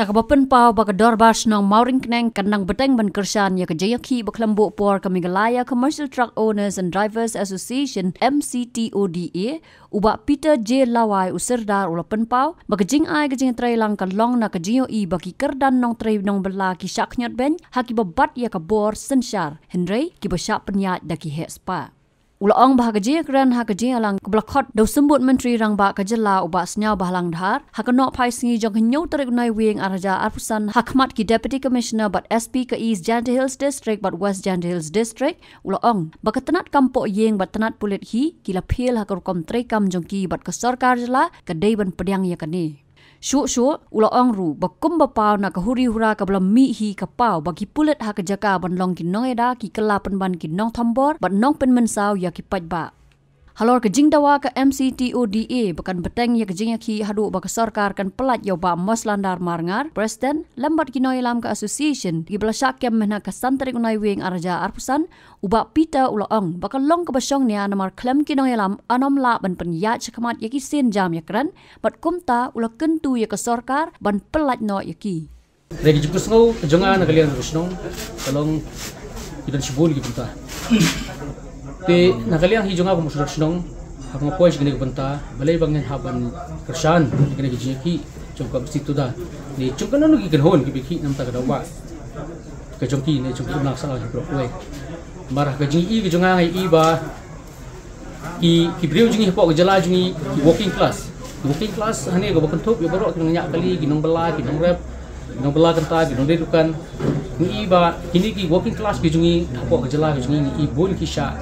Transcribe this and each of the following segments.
Nakabapan pau baka dorbas ng Mauring Kneng kanang beteng ban kersan ya kejayaki baklambo por Kamigalaya Commercial Truck Owners and Drivers Association MCTODA ubak Peter J. Lawai userdar ulapan pau baka jing ay kejing tray lang kalong na kejiyo i baki kerdan nong tray nong bela ki syaknyat ben haki babat ya kabor sensyar Henry ki basyak penyat daki hespa. Ulaong bahagia keran hakeji alang keblakot daw sembut menteri rang ba kajela ubak senyau bahalang dhar hakenok pai singi jong henyau tarik unai wing araja arpusan hakmat ki deputy commissioner but SP ke East Janda Hills district but West Janda Hills district ulaong bakatenat kampok yeng bat tenat pulit hi kila phil hakorkom tre kam jong ki bat ke sarkar jela kedai ban pediang ya kani. Syuk ulaong ru bakum bapau na kahuri hura kabla mi hi kapau bagi pulit ha kejaka ban long ki nong eda ki kelapan ban ki nong thambor bat nong pen mensau ya ki pajba. Halor kejing dawa ke MCTODA bakan beteng ya kejing ya ki hadu baka sarkar kan pelat ya ba mos landar marngar president lambat ki noi lam ke association di belasyak kem mena ke santarik unai wing araja arpusan ubak Peter ulaong baka long ke basong ni anamar klem ki noi lam anom la ban pen ya chakamat ya ki sen jam ya kran bat kumta ula kentu ya ke sarkar ban pelat no ya ki. Regi jukus ngau kejongan kalian rusnong kalong idan sibul ki punta. Te nakaliang hijunga ko musulat sinong ako nga pois gini banta balay bangin haban kersan gini gijiki jongkap situ da ni jongkan anu gigenhon gibiki nam ta kadawa ka jongki ni jongki nak salah bro we marah ka jingi gijunga ngai iba ki briu jingi po gejala jingi walking class hane go bakentup yo baro kinanya kali ginong bela ginong rep ginong bela kanta ginong dedukan ni iba kini ki walking class gijungi po gejala gijungi ni ibun kisha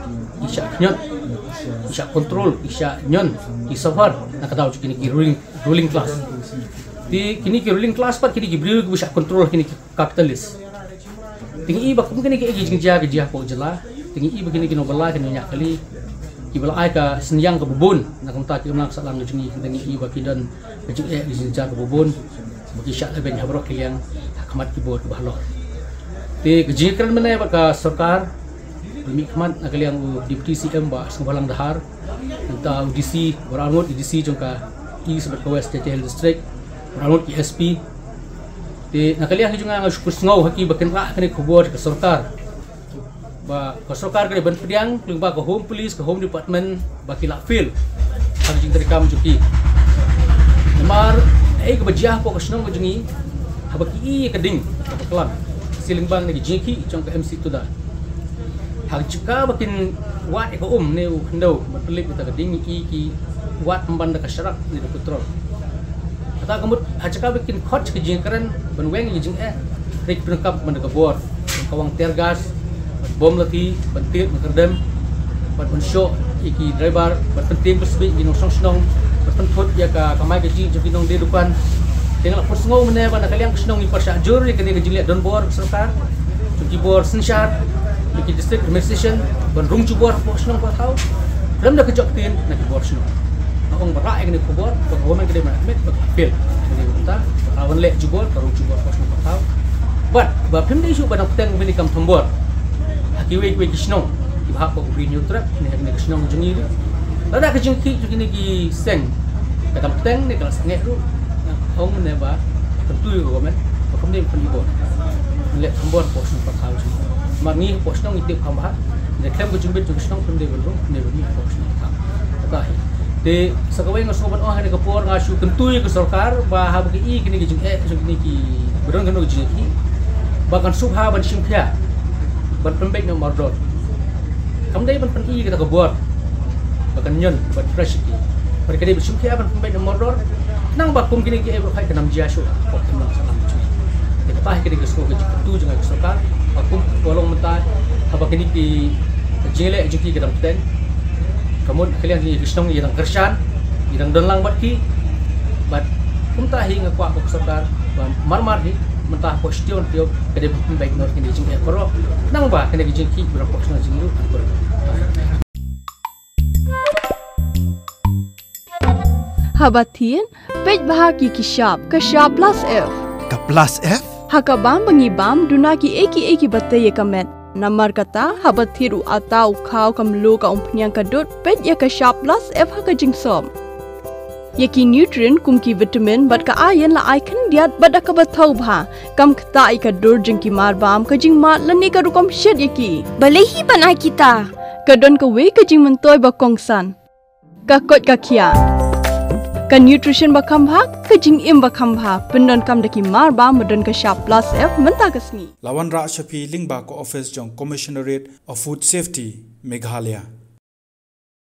nyon, isya kontrol, isya nyon, isafar, nakataw kini ki ruling class. Di kini ki ruling class pat kini ki beliau isya kontrol kini kapitalis. Tinggi iba kum kini ki egi jingja po jela, tinggi iba kini ki nobela kini nyak kali, ki bela ai ka senyang ke bubun, nak umta ki nak salang jingi tinggi iba ki dan kejing jingja ke bubun, bagi syak leben habrok yang hakmat ki bot bahlo. Di kejingkan mana ya ka sarkar Mikmat nakaliang Deputy CM ba Sumbalang Dahar entah UDC berangut UDC jongka East sebat West Janda Hills District berangut ESP di nakaliang juga ngang syukur sengau haki bakin rak kini kubur ke sarkar ba ke sarkar kini ban pediang lingba ke home police ke home department baki lak fil haki jing terikam juki nemar ke bajah po ke senong ke jengi habaki keding kelam silimbang ni jiki jongka MC tu dah hal juga bakin wat eko ne hendo berpelik kita keding ki wat membanda kasyarak di kontrol kata kemut hajaka bakin khot ke jingkaran benweng jing rik penekap banda kabor kawang tergas bom lati pentit mengerdem bensyo iki driver berpenting bersbi di nosong senong berpentut ya ka kamai gaji jadi nong di depan tinggal persngau mene banda kaliang senong ni persya jur ni kene gejiliat don bor serta cuci bor sensyat di district administration bandung cubor posnong ko tahu dalam dah kejok tin nak bor sno akong barak yang ni kubor bagaimana kita management bagapil ini kita lawan lek cubor baru cubor posnong ko tahu but pim ni isu badang peteng bini kam tombor hakiwe kisnong ibahak ko bri neutral ni kisnong jengi ada kejengki jengki ki seng kata peteng ni kelas ngek ru ong ne ba tentu ko men kemudian penibor lek tombor posnong ko tahu Marni posnong itip kambahat, neklem kejumbit kesnong pun dia belum posnong tak. Katahi. De sakawai ngasoban oh hari kapor ngasu tentunya ke sarkar bah bagi i kini kejung kini ki beron kena kejung bahkan subha ban simphia ban pembek no mardot. Kamdai ban pen i kita kebuat bahkan nyon ban fresh ki. Mereka dia simphia ban pembek no mardot. Nang bakum kini ki ebro kai kenam jiasu kok kenam salam cuy. Katahi kini kesko kejung tentu jangan sarkar aku tolong mentah apa kini ki jele juki ke dalam ten kemun kalian ni kisnong yang kersan yang donlang bat ki bat kumta hinga kwa ko sarkar marmar hi mentah postion tio kede baik nor kini jing ekoro nang ba kene jing ki berapa posna jing lu habatin pej bahagi ki shop ke shop plus f ka plus f Hakabam bangibam dunaki eki batay kamet. Namar kata habat thiru atau kau kamlu ka umpnyang kadut pet ya ka shop plus f haka jingsom. Yaki nutrient kum ki vitamin bat ka iron la ai khan diat bat ka bathau bha kam khta I ka dur jing ki mar bam ka jing mat lani ka rukom shed yaki Balai hi banai kita. ka don ka we ka jing mentoy ba kongsan ka kot ka kia ka nutrition ba kham bha ka jing im ba kham bha pendon kam daki mar bam don ka sharp plus f menta ka sni Lawan Ra Shafi Lingba ko office jong Commissionerate of Food Safety Meghalaya